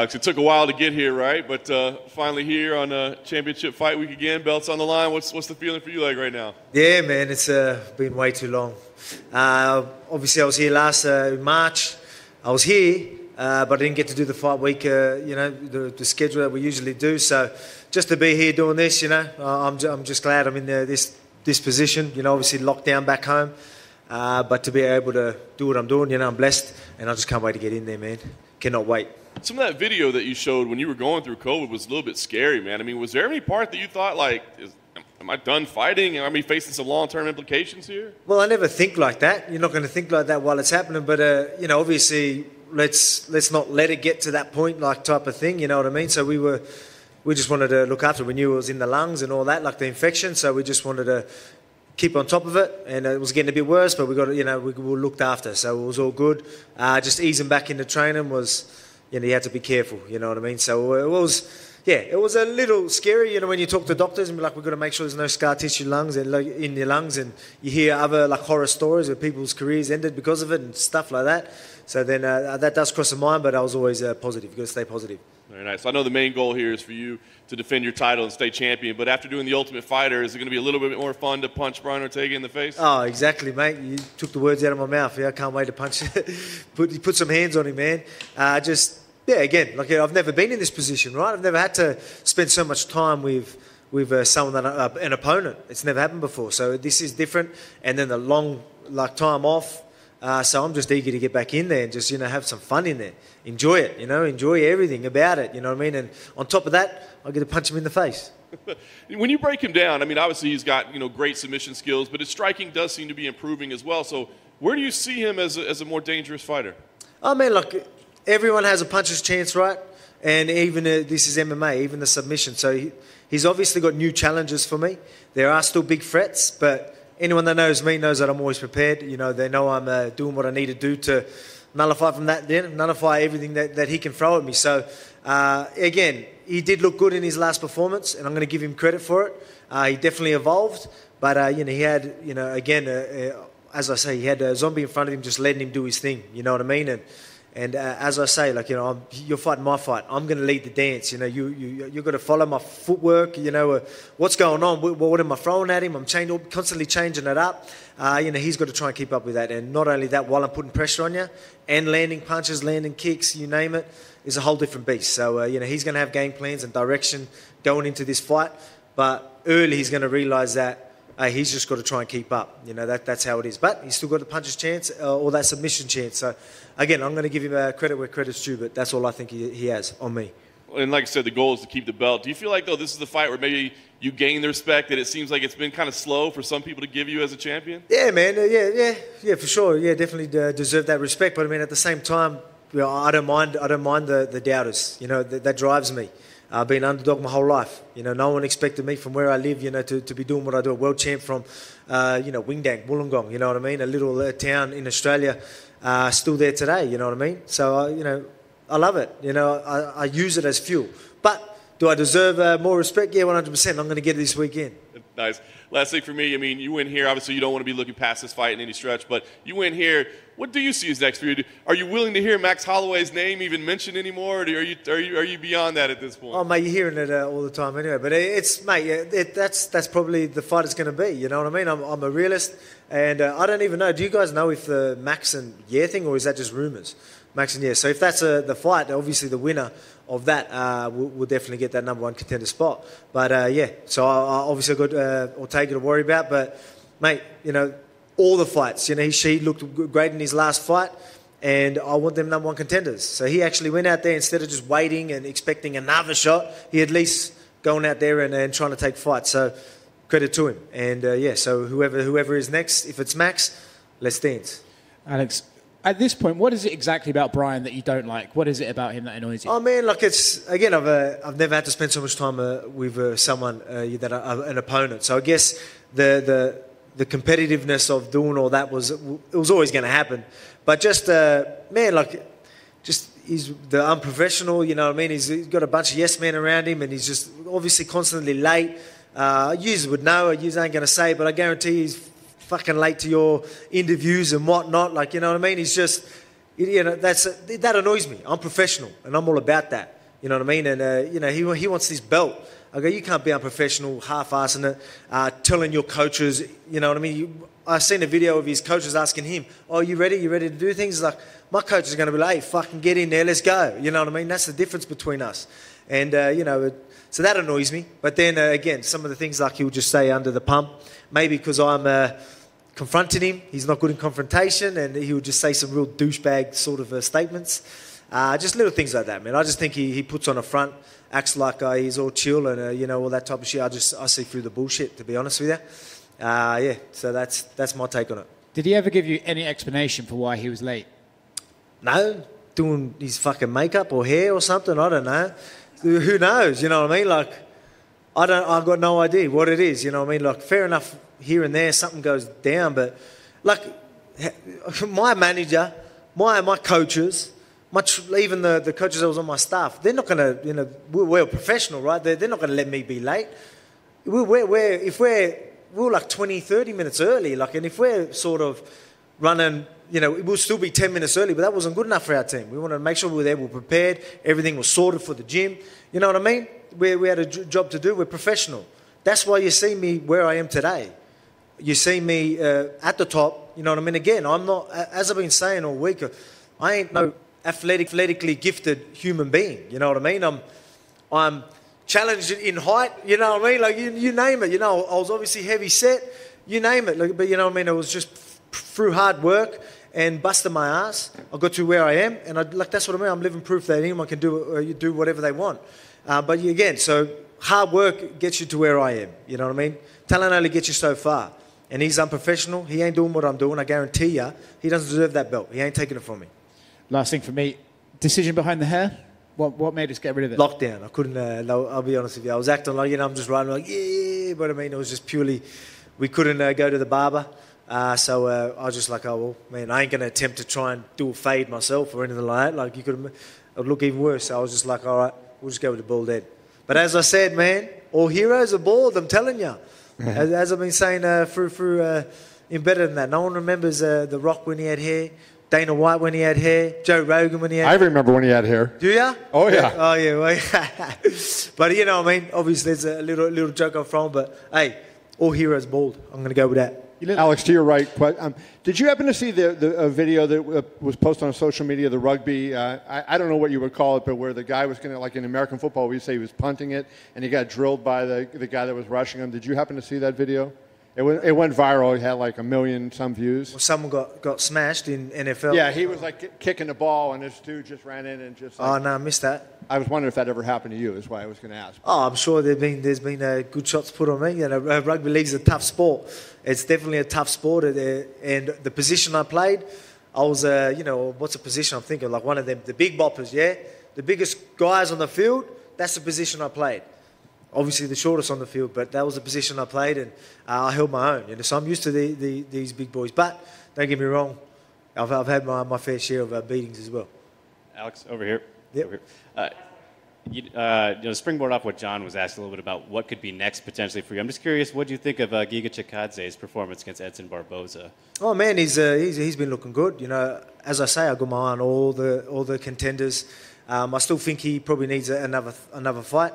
'Cause it took a while to get here, right? But finally here on Championship Fight Week again, belts on the line. What's the feeling for you like right now? Yeah, man, it's been way too long. Obviously, I was here last March. I was here, but I didn't get to do the fight week, the schedule that we usually do. So just to be here doing this, I'm just glad I'm in this position. Obviously locked down back home, but to be able to do what I'm doing, I'm blessed, and I just can't wait to get in there, man. Cannot wait. Some of that video that you showed when you were going through COVID was a little bit scary, man. I mean, was there any part that you thought, like, am I done fighting? Am I facing some long-term implications here? Well, I never think like that. You're not going to think like that while it's happening. But, obviously, let's not let it get to that point, like, type of thing, you know what I mean? So we just wanted to look after it. We knew it was in the lungs and all that, like the infection. So we just wanted to keep on top of it. And it was getting a bit worse, but we got, we were looked after. So it was all good. Just easing back into training was... you had to be careful, you know what I mean? So it was a little scary, when you talk to doctors and be like, we've got to make sure there's no scar tissue in your lungs, and you hear other like horror stories where people's careers ended because of it and stuff like that. So then that does cross the mind, but I was always positive. You've got to stay positive. Very nice. I know the main goal here is for you to defend your title and stay champion, but after doing The Ultimate Fighter, is it going to be a little bit more fun to punch Brian Ortega in the face? Oh, exactly, mate. You took the words out of my mouth. Yeah, I can't wait to punch. put some hands on him, man. Again, like I've never been in this position, right? I've never had to spend so much time with someone an opponent. It's never happened before, so this is different. And then the long time off. So I'm just eager to get back in there and just have some fun in there, enjoy it, enjoy everything about it. You know what I mean? And on top of that, I get to punch him in the face. When you break him down, I mean, obviously he's got great submission skills, but his striking does seem to be improving as well. So where do you see him as a more dangerous fighter? Oh man, look. Everyone has a puncher's chance, right? And even this is MMA, even the submission. So he's obviously got new challenges for me. There are still big threats, but anyone that knows me knows that I'm always prepared. They know I'm doing what I need to do to nullify from that, nullify everything that he can throw at me. So, again, he did look good in his last performance, and I'm going to give him credit for it. He definitely evolved, but, he had, again, as I say, he had a zombie in front of him just letting him do his thing, you know what I mean? And as I say, you're fighting my fight. I'm going to lead the dance. You've got to follow my footwork. What's going on? What am I throwing at him? I'm constantly changing it up. He's got to try and keep up with that. And not only that, while I'm putting pressure on you and landing punches, landing kicks, you name it, is a whole different beast. So, he's going to have game plans and direction going into this fight. But early he's going to realise that he's just got to try and keep up. That's how it is. But he's still got a puncher's chance or that submission chance. So, again, I'm going to give him credit where credit's due, but that's all I think he has on me. And like I said, the goal is to keep the belt. Do you feel like, though, this is the fight where maybe you gain the respect that it seems like it's been kind of slow for some people to give you as a champion? Yeah, man. Yeah, for sure. Yeah, definitely deserve that respect. But, I mean, at the same time, I don't mind the doubters. That drives me. I've been underdog my whole life. No one expected me from where I live, to be doing what I do. A world champ from, Wingdang, Wollongong, you know what I mean? A little town in Australia, still there today, you know what I mean? So, I love it. I use it as fuel. But do I deserve more respect? Yeah, 100%. I'm going to get it this weekend. Nice. Last thing for me, I mean, you win here. Obviously, you don't want to be looking past this fight in any stretch, but you win here. What do you see as next for you? Are you willing to hear Max Holloway's name even mentioned anymore, or are you beyond that at this point? Oh, mate, you're hearing it all the time anyway. But that's probably the fight it's going to be. You know what I mean? I'm a realist, and I don't even know. Do you guys know if the Max and Yeah thing, or is that just rumours? Max and Yeah. So if that's the fight, obviously the winner of that will definitely get that #1 contender spot. But so I obviously got Ortega to worry about. But mate, all the fights, he looked great in his last fight, and I want them #1 contenders. So he actually went out there instead of just waiting and expecting another shot. He at least going out there and trying to take fights. So credit to him. And so whoever is next, if it's Max, let's dance. Alex, at this point, what is it exactly about Brian that you don't like? What is it about him that annoys you? Oh man, I've never had to spend so much time with someone an opponent. So I guess the competitiveness of doing all that was always going to happen. But just he's the unprofessional. You know what I mean? He's got a bunch of yes men around him, and he's just obviously constantly late. You would know, you ain't going to say, but I guarantee he's fucking late to your interviews and whatnot. You know what I mean? He's just that annoys me. I'm professional, and I'm all about that. You know what I mean? And he wants this belt. I go, you can't be unprofessional, half-assing it, telling your coaches. You know what I mean? I seen a video of his coaches asking him, "Oh, you ready? You ready to do things?" He's like, my coach is going to be like, "Hey, fucking get in there, let's go." You know what I mean? That's the difference between us. And so that annoys me. But then again, some of the things like he'll just say under the pump, maybe because I'm confronting him. He's not good in confrontation, and he would just say some real douchebag sort of statements. Just little things like that, man. I just think he puts on a front, acts like he's all chill and all that type of shit. I see through the bullshit, to be honest with you. So that's my take on it. Did he ever give you any explanation for why he was late? No, doing his fucking makeup or hair or something. I don't know. Who knows? You know what I mean? Like, I've got no idea what it is. You know what I mean? Like, fair enough, here and there something goes down, but like my manager, my coaches, even the coaches that was on my staff, they're not going to, we're professional, right? They're not going to let me be late. We're like 20, 30 minutes early, like, and if we're sort of running, we'll still be 10 minutes early, but that wasn't good enough for our team. We wanted to make sure we were there, we were prepared, everything was sorted for the gym. You know what I mean? We had a job to do. We're professional. That's why you see me where I am today. You see me at the top. You know what I mean? Again, I'm not, as I've been saying all week, I ain't no athletically gifted human being. You know what I mean? I'm challenged in height. You know what I mean? Like you name it. I was obviously heavy set. You name it. Like, but you know what I mean? It was just through hard work and busting my ass, I got to where I am, and that's what I mean. I'm living proof that anyone can do whatever they want. But again, so hard work gets you to where I am. You know what I mean? Talent only gets you so far. And he's unprofessional. He ain't doing what I'm doing. I guarantee you, he doesn't deserve that belt. He ain't taking it from me. Last thing for me, decision behind the hair? What made us get rid of it? Lockdown. I couldn't, I'll be honest with you. I was acting like, I'm just riding like, yeah, but I mean, it was just purely, we couldn't go to the barber. So I was just like, oh, well, man, I ain't going to attempt to try and do a fade myself or anything like that. Like, it would look even worse. So I was just like, all right, we'll just go with the bald head. But as I said, man, all heroes are bald, I'm telling you. As I've been saying through Embedded in that, no one remembers The Rock when he had hair, Dana White when he had hair, Joe Rogan when he had hair. I remember when he had hair. Do you? Oh, yeah. Oh, yeah. Well, but you know what I mean? Obviously, there's a little joke I'm from, but hey, all heroes bald. I'm going to go with that. Alex, to your right, did you happen to see the video that was posted on social media, the rugby, I don't know what you would call it, but where the guy was going to, like in American football, we say he was punting it, and he got drilled by the guy that was rushing him. Did you happen to see that video? It went viral. It had like 1 million some views. Well, someone got smashed in NFL. Yeah, he was like kicking the ball, and this dude just ran in and just. Oh no, I missed that. I was wondering if that ever happened to you. Is why I was going to ask. Oh, I'm sure there's been good shots put on me. Rugby league's a tough sport. It's definitely a tough sport, and the position I played, I was what's a position I'm thinking? Like one of them, the big boppers, yeah, the biggest guys on the field. That's the position I played. Obviously the shortest on the field, but that was the position I played, and I held my own. So I'm used to these big boys. But don't get me wrong, I've had my fair share of beatings as well. Alex, over here. Yep. Over here. Springboard off what John was asking a little bit about what could be next potentially for you. I'm just curious, what do you think of Giga Chikadze's performance against Edson Barboza? Oh man, he's been looking good. As I say, I got my eye on all the contenders. I still think he probably needs another fight.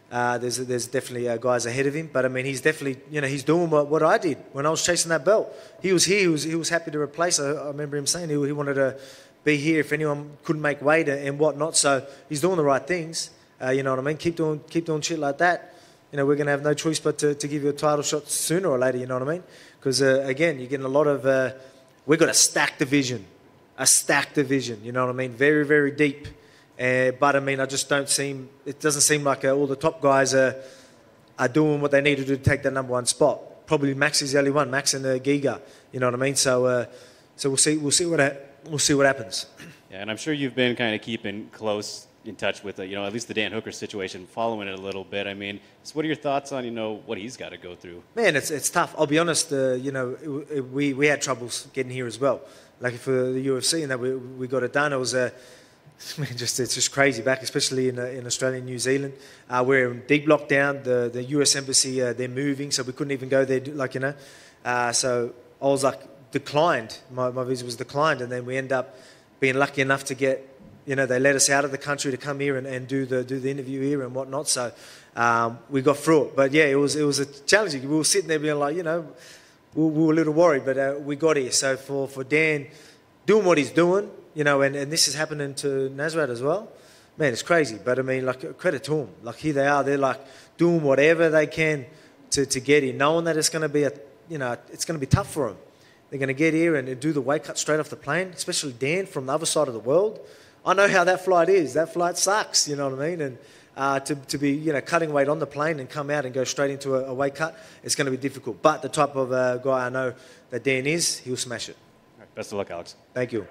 There's definitely guys ahead of him, but I mean he's definitely he's doing what I did when I was chasing that belt. He was here. He was happy to replace. I remember him saying he wanted to be here if anyone couldn't make weight and whatnot. So he's doing the right things. You know what I mean? Keep doing shit like that. We're going to have no choice but to give you a title shot sooner or later. You know what I mean? Because again, you're getting a lot of. We've got a stacked division. You know what I mean? Very, very deep. But I mean, it doesn't seem like all the top guys are doing what they need to do to take that number one spot. Probably Max is the only one, Max and Giga. You know what I mean? So we'll see what happens. Yeah, and I'm sure you've been kind of keeping close in touch with at least the Dan Hooker situation, following it a little bit. I mean, so what are your thoughts on what he's got to go through? Man, it's tough. I'll be honest. We had troubles getting here as well. Like for the UFC, and that we got it done. It was it's just crazy back, especially in Australia and New Zealand. We're in deep lockdown. The US Embassy, they're moving, so we couldn't even go there, So I was like declined. My visa was declined, and then we end up being lucky enough to get, they let us out of the country to come here and do the interview here and whatnot. So we got through it. But yeah, it was a challenging. We were sitting there being like, we were a little worried, but we got here. So for Dan doing what he's doing, and this is happening to Nasrat as well. Man, it's crazy. But I mean, like, credit to them. Like, here they are. They're like doing whatever they can to get here, knowing that it's going to be it's going to be tough for them. They're going to get here and do the weight cut straight off the plane, especially Dan from the other side of the world. I know how that flight is. That flight sucks, you know what I mean? And to be, cutting weight on the plane and come out and go straight into a weight cut, it's going to be difficult. But the type of guy I know that Dan is, he'll smash it. All right, best of luck, Alex. Thank you.